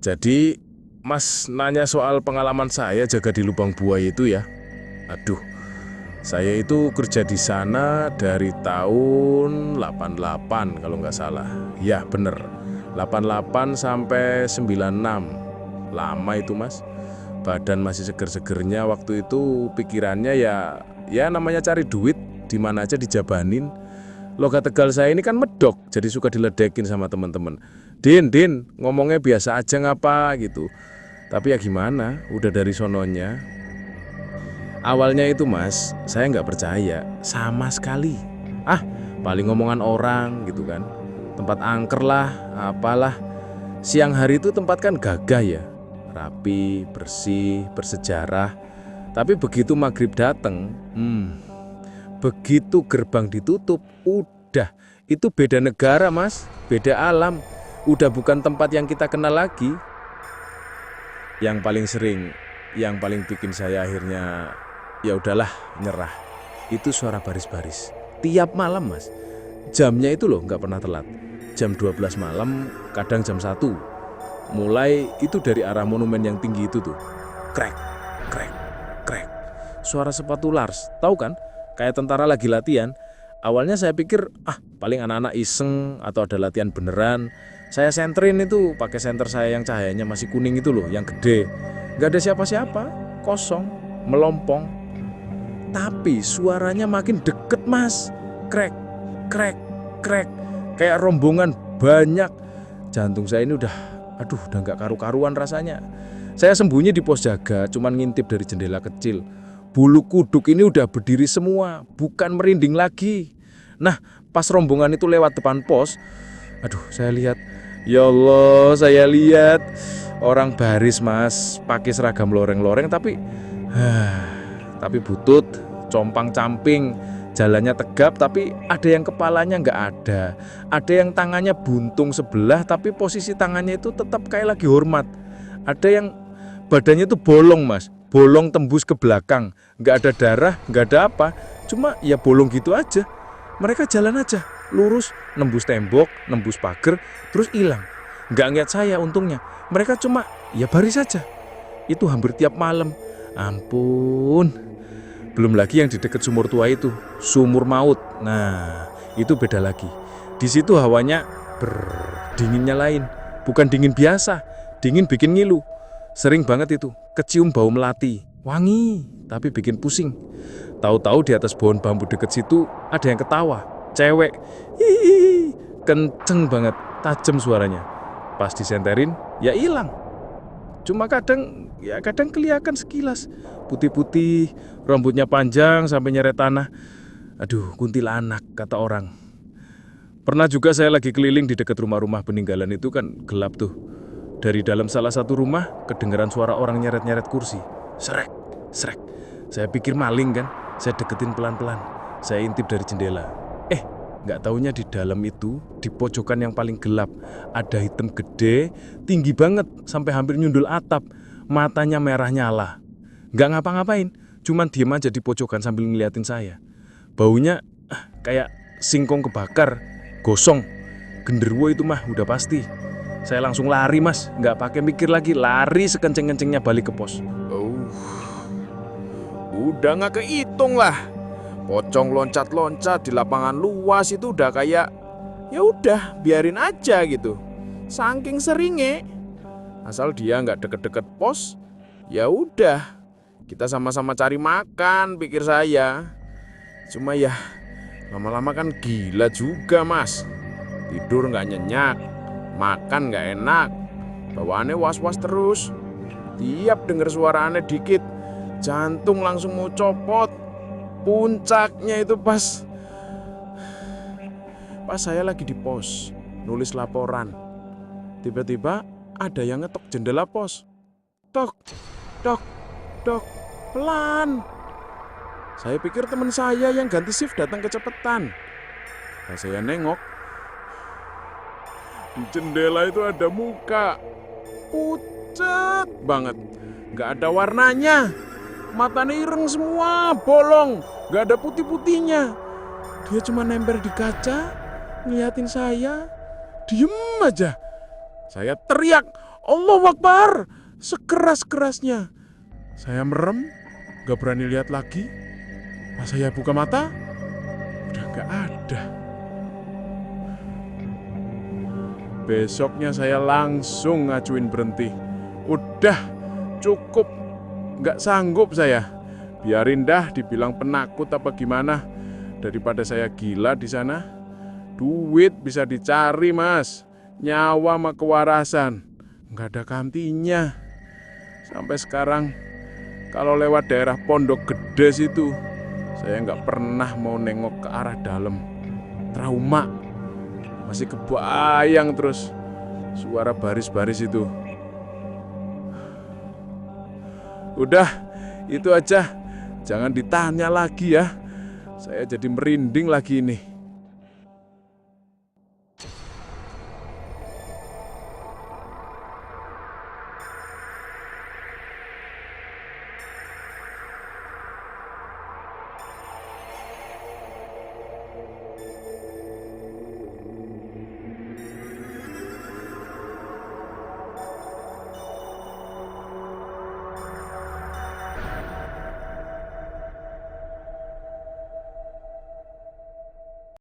Jadi, Mas nanya soal pengalaman saya jaga di lubang buaya itu ya. Aduh, saya itu kerja di sana dari tahun 88 kalau nggak salah. Ya, bener. 88 sampai 96. Lama itu, Mas. Badan masih seger-segernya waktu itu, pikirannya ya namanya cari duit, di mana aja dijabanin. Logat Tegal saya ini kan medok, jadi suka diledekin sama teman-teman. Din, ngomongnya biasa aja ngapa gitu. Tapi ya gimana, udah dari sononya. Awalnya itu Mas, saya nggak percaya sama sekali. Paling ngomongan orang gitu kan. Tempat angker lah, apalah. Siang hari itu tempat kan gagah ya. Rapi, bersih, bersejarah. Tapi begitu maghrib dateng, begitu gerbang ditutup, udah. Itu beda negara Mas, beda alam. Udah bukan tempat yang kita kenal lagi. Yang paling sering, yang paling bikin saya akhirnya ya udahlah nyerah. Itu suara baris-baris. Tiap malam Mas. Jamnya itu loh nggak pernah telat. Jam 12 malam, kadang jam 1. Mulai itu dari arah monumen yang tinggi itu tuh. Krek, krek, krek. Suara sepatu Lars, tahu kan? Kayak tentara lagi latihan. Awalnya saya pikir, paling anak-anak iseng atau ada latihan beneran. Saya senterin itu pakai senter saya yang cahayanya masih kuning itu loh, yang gede. Gak ada siapa-siapa, kosong, melompong. Tapi suaranya makin deket Mas. Krek, krek, krek. Kayak rombongan banyak. Jantung saya ini udah gak karu-karuan rasanya. Saya sembunyi di pos jaga, cuman ngintip dari jendela kecil. Bulu kuduk ini udah berdiri semua, bukan merinding lagi. Nah, pas rombongan itu lewat depan pos, saya lihat, ya Allah, saya lihat orang baris Mas, pakai seragam loreng-loreng tapi butut, compang-camping, jalannya tegap tapi ada yang kepalanya nggak ada. Ada yang tangannya buntung sebelah tapi posisi tangannya itu tetap kayak lagi hormat. Ada yang badannya itu bolong Mas, bolong tembus ke belakang, nggak ada darah, nggak ada apa, cuma ya bolong gitu aja. Mereka jalan aja, lurus, nembus tembok, nembus pagar, terus hilang. Nggak ngeliat saya untungnya, mereka cuma ya baris saja. Itu hampir tiap malam. Ampun. Belum lagi yang di dekat sumur tua itu, sumur maut. Nah, itu beda lagi. Di situ hawanya dinginnya lain, bukan dingin biasa, dingin bikin ngilu. Sering banget itu, kecium bau melati, wangi, tapi bikin pusing. Tahu-tahu di atas pohon bambu deket situ ada yang ketawa, cewek. Hihihi, kenceng banget, tajam suaranya. Pas disenterin, ya hilang. Cuma kadang kelihatan sekilas, putih-putih, rambutnya panjang sampai nyeret tanah. Kuntilanak kata orang. Pernah juga saya lagi keliling di dekat rumah-rumah peninggalan itu kan gelap tuh. Dari dalam salah satu rumah kedengeran suara orang nyeret-nyeret kursi. Srek, srek. Saya pikir maling kan. Saya deketin pelan-pelan. Saya intip dari jendela. Nggak taunya di dalam itu, di pojokan yang paling gelap, ada hitam gede, tinggi banget sampai hampir nyundul atap. Matanya merah nyala. Nggak ngapa-ngapain, cuman diem aja di pojokan sambil ngeliatin saya. Baunya kayak singkong kebakar, gosong. Genderuwo itu mah udah pasti. Saya langsung lari Mas, nggak pakai mikir lagi, lari sekenceng-kencengnya balik ke pos. Udah nggak kehitung lah. Pocong loncat-loncat di lapangan luas itu udah kayak ya udah biarin aja gitu. Saking seringnya. Asal dia nggak deket-deket pos, ya udah. Kita sama-sama cari makan, pikir saya. Cuma ya lama-lama kan gila juga Mas. Tidur nggak nyenyak, makan nggak enak, bawaannya was-was terus. Tiap denger suara aneh dikit, jantung langsung mau copot. Puncaknya itu pas saya lagi di pos, nulis laporan. Tiba-tiba ada yang ngetok jendela pos. Tok, tok, tok, pelan. Saya pikir teman saya yang ganti shift datang kecepatan. Pas saya nengok, di jendela itu ada muka. Pucat banget, gak ada warnanya. Matanya ireng semua, bolong, gak ada putih-putihnya. Dia cuma nempel di kaca, ngeliatin saya, diem aja. Saya teriak, Allahu Akbar, sekeras-kerasnya. Saya merem, gak berani lihat lagi. Pas saya buka mata, udah gak ada. Besoknya saya langsung ngajuin berhenti. Udah, cukup, gak sanggup saya. Biarin dah dibilang penakut apa gimana. Daripada saya gila di sana. Duit bisa dicari, Mas. Nyawa sama kewarasan nggak ada gantinya. Sampai sekarang kalau lewat daerah Pondok Gede situ, saya nggak pernah mau nengok ke arah dalam. Trauma. Masih kebayang terus suara baris-baris itu. Udah, itu aja. Jangan ditanya lagi ya. Saya jadi merinding lagi ini.